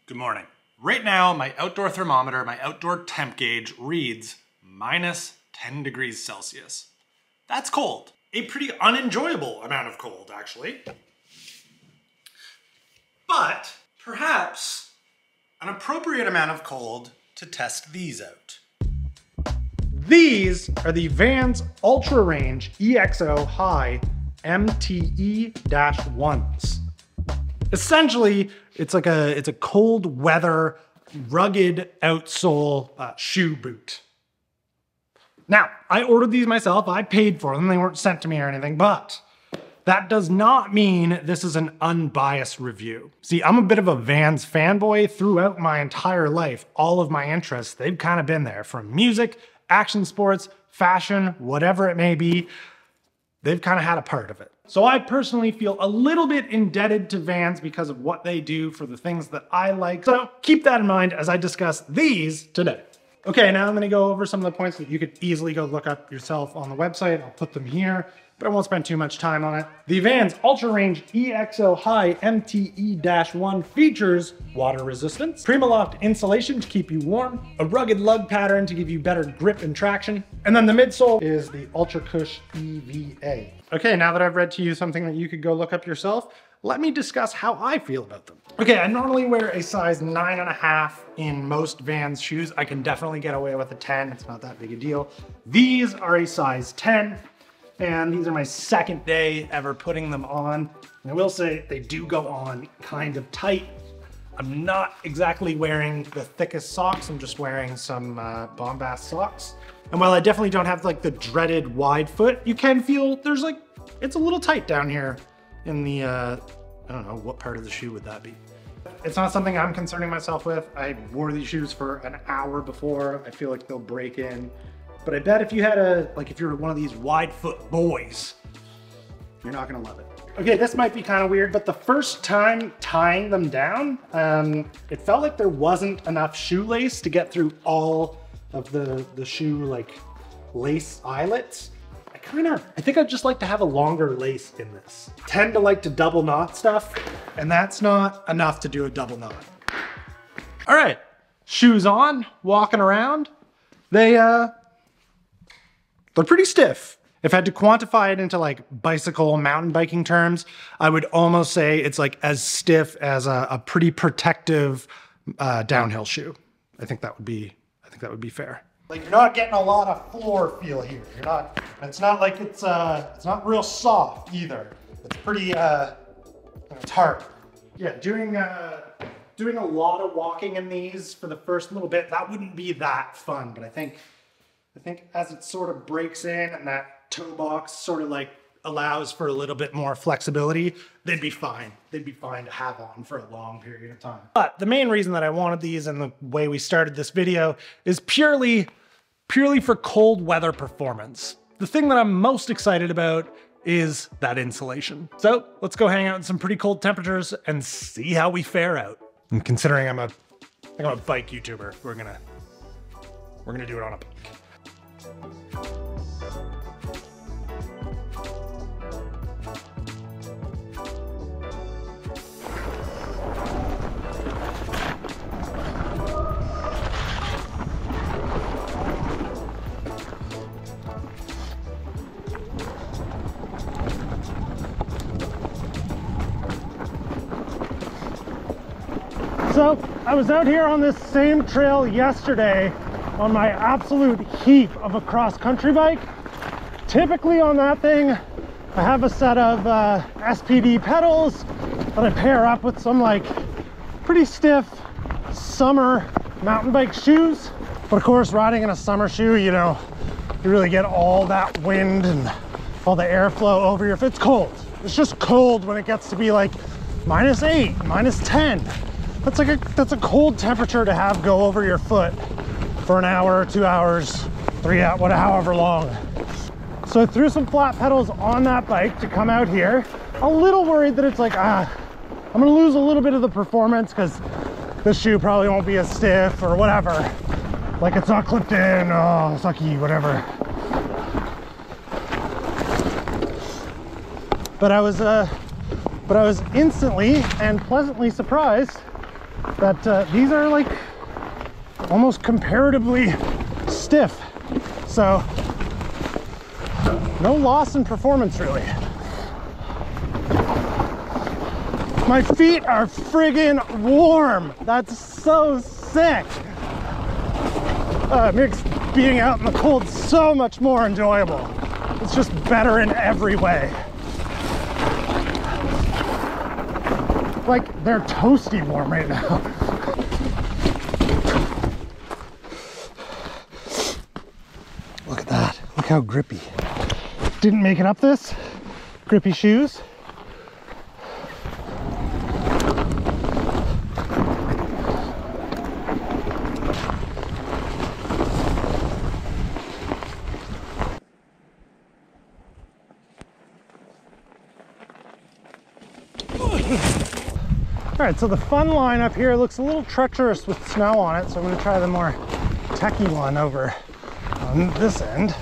Good morning. Right now, my outdoor thermometer, my outdoor temp gauge reads -10 degrees Celsius. That's cold. A pretty unenjoyable amount of cold, actually. But perhaps an appropriate amount of cold to test these out. These are the VANS Ultra Range EXO High MTE-1s. Essentially, it's a cold weather, rugged outsole shoe boot. Now, I ordered these myself. I paid for them. They weren't sent to me or anything, but that does not mean this is an unbiased review. See, I'm a bit of a VANS fanboy throughout my entire life. All of my interests, they've kind of been there, from music, action sports, fashion, whatever it may be. They've kind of had a part of it. So I personally feel a little bit indebted to VANS because of what they do for the things that I like. So keep that in mind as I discuss these today. Okay, now I'm gonna go over some of the points that you could easily go look up yourself on the website. I'll put them here, but I won't spend too much time on it. The VANS Ultra Range EXO High MTE-1 features water resistance, Primaloft insulation to keep you warm, a rugged lug pattern to give you better grip and traction, and then the midsole is the Ultra Cush EVA. Okay, now that I've read to you something that you could go look up yourself, let me discuss how I feel about them. Okay, I normally wear a size 9.5 in most VANS shoes. I can definitely get away with a 10, it's not that big a deal. These are a size 10. And these are my second day ever putting them on. And I will say they do go on kind of tight. I'm not exactly wearing the thickest socks. I'm just wearing some Bombast socks. And while I definitely don't have like the dreaded wide foot, you can feel there's like, it's a little tight down here in the, I don't know, what part of the shoe would that be? It's not something I'm concerning myself with. I wore these shoes for an hour before. I feel like they'll break in. But I bet if you had if you're one of these wide foot boys, you're not gonna love it. Okay, this might be kind of weird, but the first time tying them down, it felt like there wasn't enough shoelace to get through all of the shoe lace eyelets. I think I'd just like to have a longer lace in this. I tend to like to double knot stuff, and that's not enough to do a double knot. All right, shoes on, walking around. They're pretty stiff. If I had to quantify it into like bicycle mountain biking terms, I would almost say it's like as stiff as a pretty protective downhill shoe. I think that would be fair. Like you're not getting a lot of floor feel here. It's not like it's not real soft either. It's pretty, it's hard. Yeah, doing a lot of walking in these for the first little bit, that wouldn't be that fun, but I think as it sort of breaks in and that toe box sort of like allows for a little bit more flexibility, they'd be fine. They'd be fine to have on for a long period of time. But the main reason that I wanted these and the way we started this video is purely for cold weather performance. The thing that I'm most excited about is that insulation. So let's go hang out in some pretty cold temperatures and see how we fare out. And considering I'm a bike YouTuber, we're gonna do it on a bike. So I was out here on this same trail yesterday on my absolute heap of a cross-country bike. Typically on that thing, I have a set of SPD pedals that I pair up with some like pretty stiff summer mountain bike shoes. But of course, riding in a summer shoe, you know, you really get all that wind and all the airflow over your foot. It's cold. It's just cold when it gets to be like -8, -10. That's a cold temperature to have go over your foot for an hour, 2 hours, 3 hours, however long. So I threw some flat pedals on that bike to come out here. A little worried that it's like, I'm gonna lose a little bit of the performance because this shoe probably won't be as stiff or whatever. Like it's not clipped in, oh, sucky, whatever. But I was instantly and pleasantly surprised that these are like almost comparatively stiff. So no loss in performance really. My feet are friggin' warm. That's so sick. It makes being out in the cold so much more enjoyable. It's just better in every way. Like, they're toasty warm right now. Look at that. Look how grippy. Didn't make it up this. Grippy shoes. All right, so the fun line up here looks a little treacherous with snow on it, so I'm gonna try the more techie one over on this end.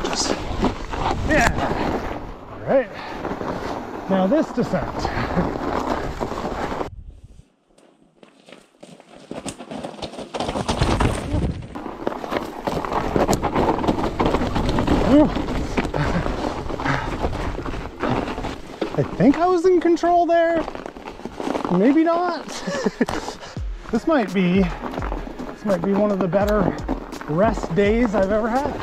Just, yeah, all right. Now this descent. I think I was in control there. Maybe not. This might be one of the better rest days I've ever had.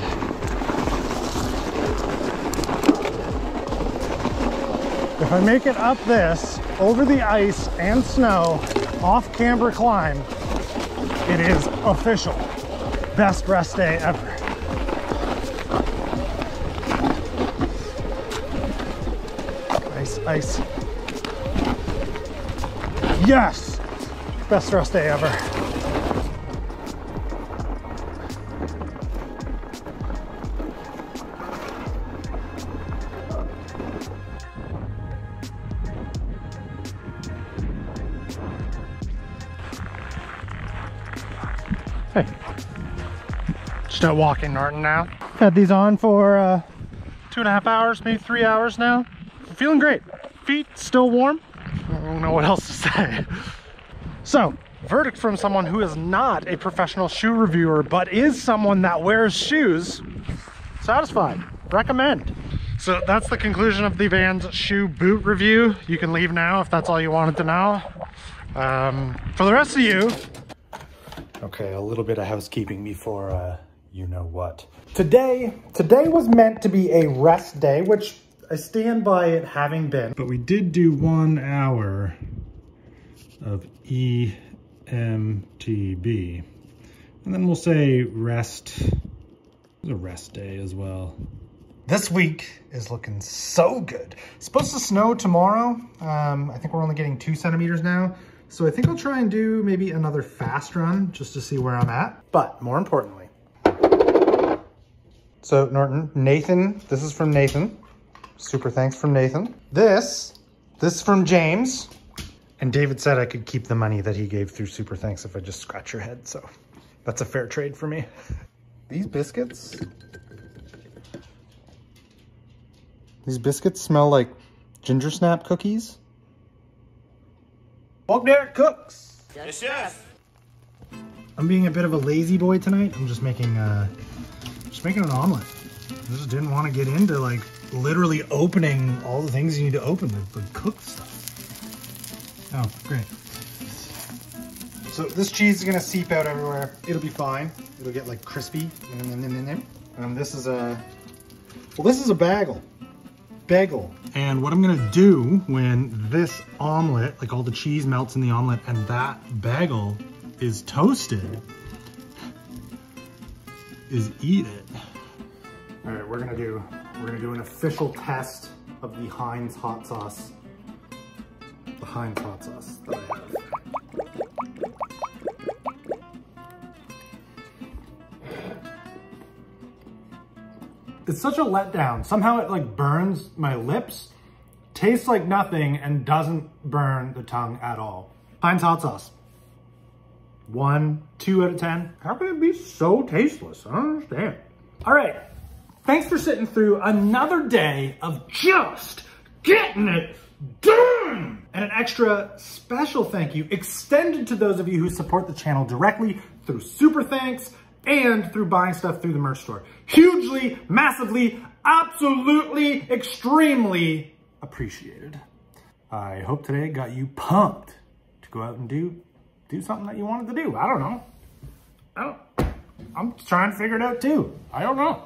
If I make it up this, over the ice and snow, off camber climb, it is official. Best rest day ever. Ice. Yes! Best rest day ever. Hey. Just out walking, Norton, now. Had these on for 2.5 hours, maybe 3 hours now. Feeling great. Feet still warm. I don't know what else to say. So, verdict from someone who is not a professional shoe reviewer, but is someone that wears shoes. Satisfied. Recommend. So that's the conclusion of the Vans shoe boot review. You can leave now if that's all you wanted to know. For the rest of you, okay, a little bit of housekeeping before you know what. Today was meant to be a rest day, which I stand by it having been. But we did do 1 hour of EMTB. And then we'll say rest. It was a rest day as well. This week is looking so good. It's supposed to snow tomorrow. I think we're only getting 2 centimeters now. So I think I'll try and do maybe another fast run just to see where I'm at. But more importantly. So Norton, Nathan, this is from Nathan. Super thanks from Nathan. This is from James. And David said I could keep the money that he gave through Super Thanks if I just scratch your head. So that's a fair trade for me. These biscuits smell like ginger snap cookies. Walk there, cooks. Yes, chef. I'm being a bit of a lazy boy tonight. I'm just making an omelet. I just didn't want to get into like literally opening all the things you need to open the cooked stuff. Oh, great. So this cheese is gonna seep out everywhere. It'll be fine. It'll get like crispy. This is a bagel. And what I'm gonna do when this omelet, like all the cheese melts in the omelet and that bagel is toasted, is eat it. All right, we're gonna do an official test of the Heinz hot sauce. The Heinz hot sauce that I have. It's such a letdown. Somehow it like burns my lips, tastes like nothing, and doesn't burn the tongue at all. Heinz hot sauce. 1, 2 out of 10. How can it be so tasteless? I don't understand. All right. Thanks for sitting through another day of just getting it done. And an extra special thank you extended to those of you who support the channel directly through super thanks and through buying stuff through the merch store. Hugely, massively, absolutely, extrememly appreciated. I hope today got you pumped to go out and do something that you wanted to do. I don't know. I'm trying to figure it out too. I don't know.